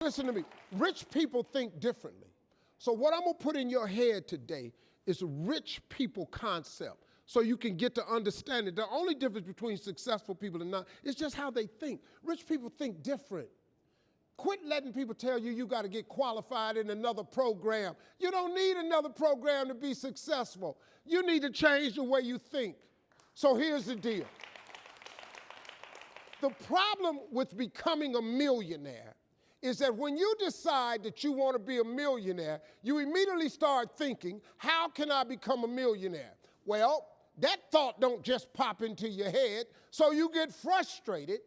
Listen to me. Rich people think differently. So what I'm going to put in your head today is a rich people concept so you can get to understand it. The only difference between successful people and not is just how they think. Rich people think different. Quit letting people tell you you got to get qualified in another program. You don't need another program to be successful. You need to change the way you think. So here's the deal. The problem with becoming a millionaire is that when you decide that you want to be a millionaire, you immediately start thinking, how can I become a millionaire? Well, that thought don't just pop into your head, so you get frustrated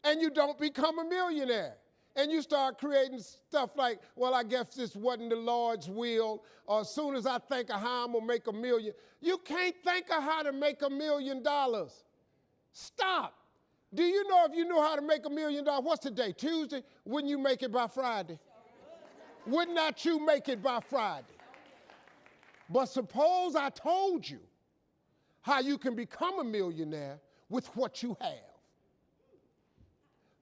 and you don't become a millionaire. And you start creating stuff like, well, I guess this wasn't the Lord's will, or as soon as I think of how I'm going to make $1 million. You can't think of how to make $1 million. Stop. Do you know if you knew how to make $1 million, what's today, Tuesday? Wouldn't you make it by Friday? Would not you make it by Friday? But suppose I told you how you can become a millionaire with what you have.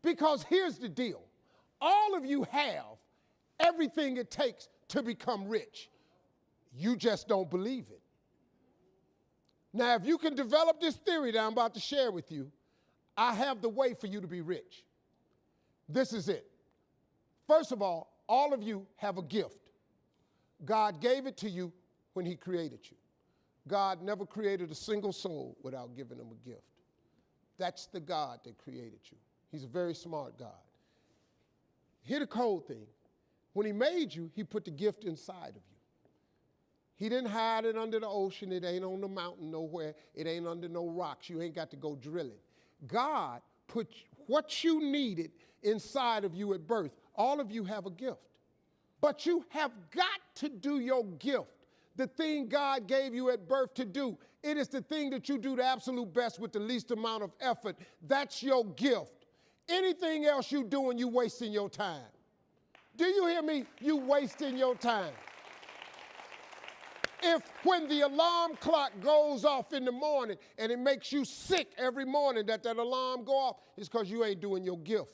Because here's the deal. All of you have everything it takes to become rich. You just don't believe it. Now, if you can develop this theory that I'm about to share with you, I have the way for you to be rich. This is it. First of all of you have a gift. God gave it to you when he created you. God never created a single soul without giving them a gift. That's the God that created you. He's a very smart God. Here's the cold thing. When he made you, he put the gift inside of you. He didn't hide it under the ocean. It ain't on the mountain nowhere. It ain't under no rocks. You ain't got to go drilling. God put what you needed inside of you at birth. All of you have a gift. But you have got to do your gift, the thing God gave you at birth to do. It is the thing that you do the absolute best with the least amount of effort. That's your gift. Anything else you doing, you wasting your time. Do you hear me? You wasting your time. If when the alarm clock goes off in the morning and it makes you sick every morning that alarm go off, it's because you ain't doing your gift.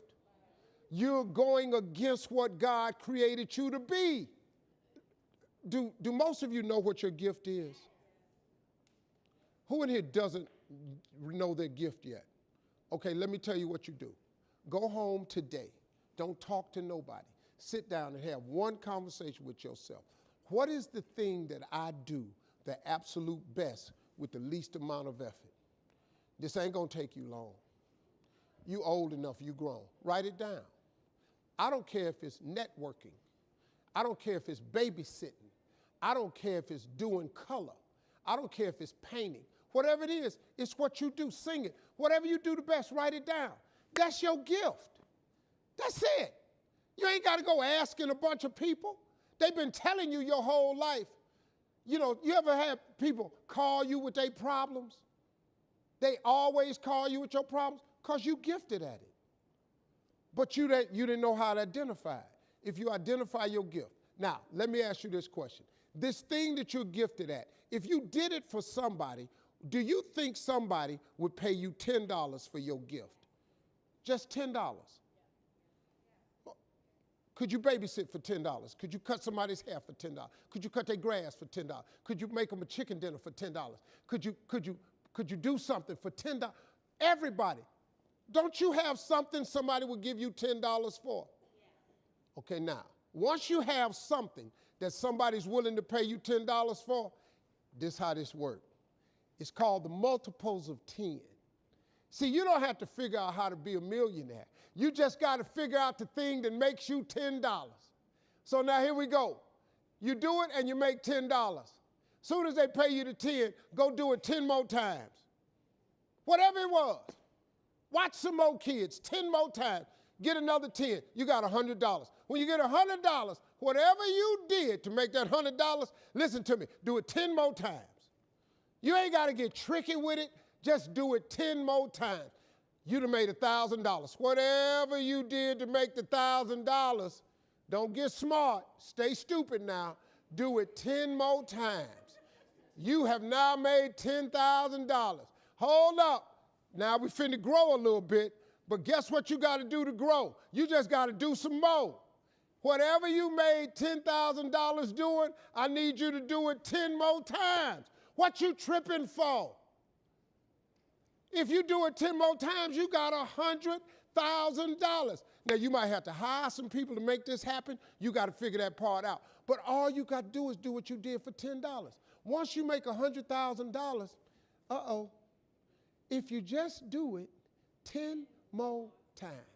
You're going against what God created you to be. Do most of you know what your gift is? Who in here doesn't know their gift yet? Okay, let me tell you what you do. Go home today. Don't talk to nobody. Sit down and have one conversation with yourself. What is the thing that I do the absolute best with the least amount of effort? This ain't gonna take you long. You old enough, you grown. Write it down. I don't care if it's networking. I don't care if it's babysitting. I don't care if it's doing color. I don't care if it's painting. Whatever it is, it's what you do. Sing it. Whatever you do the best, write it down. That's your gift. That's it. You ain't got to go asking a bunch of people. They've been telling you your whole life. You know, you ever had people call you with their problems? They always call you with your problems because you gifted at it. But you didn't know how to identify it. If you identify your gift. Now, let me ask you this question. This thing that you're gifted at, if you did it for somebody, do you think somebody would pay you $10 for your gift? Just $10. Could you babysit for $10? Could you cut somebody's hair for $10? Could you cut their grass for $10? Could you make them a chicken dinner for $10? Could you do something for $10? Everybody. Don't you have something somebody would give you $10 for? Okay, now, once you have something that somebody's willing to pay you $10 for, this is how this works. It's called the multiples of 10. See, you don't have to figure out how to be a millionaire. You just got to figure out the thing that makes you $10. So now here we go. You do it and you make $10. Soon as they pay you the 10, go do it 10 more times. Whatever it was. Watch some more kids, 10 more times. Get another 10, you got $100. When you get $100, whatever you did to make that $100, listen to me, do it 10 more times. You ain't got to get tricky with it. Just do it 10 more times. You'd have made $1,000. Whatever you did to make the $1,000, don't get smart. Stay stupid now. Do it 10 more times. You have now made $10,000. Hold up. Now we finna grow a little bit. But guess what you got to do to grow? You just got to do some more. Whatever you made $10,000 doing, I need you to do it 10 more times. What you tripping for? If you do it 10 more times, you got $100,000. Now, you might have to hire some people to make this happen. You got to figure that part out. But all you got to do is do what you did for $10. Once you make $100,000, if you just do it 10 more times,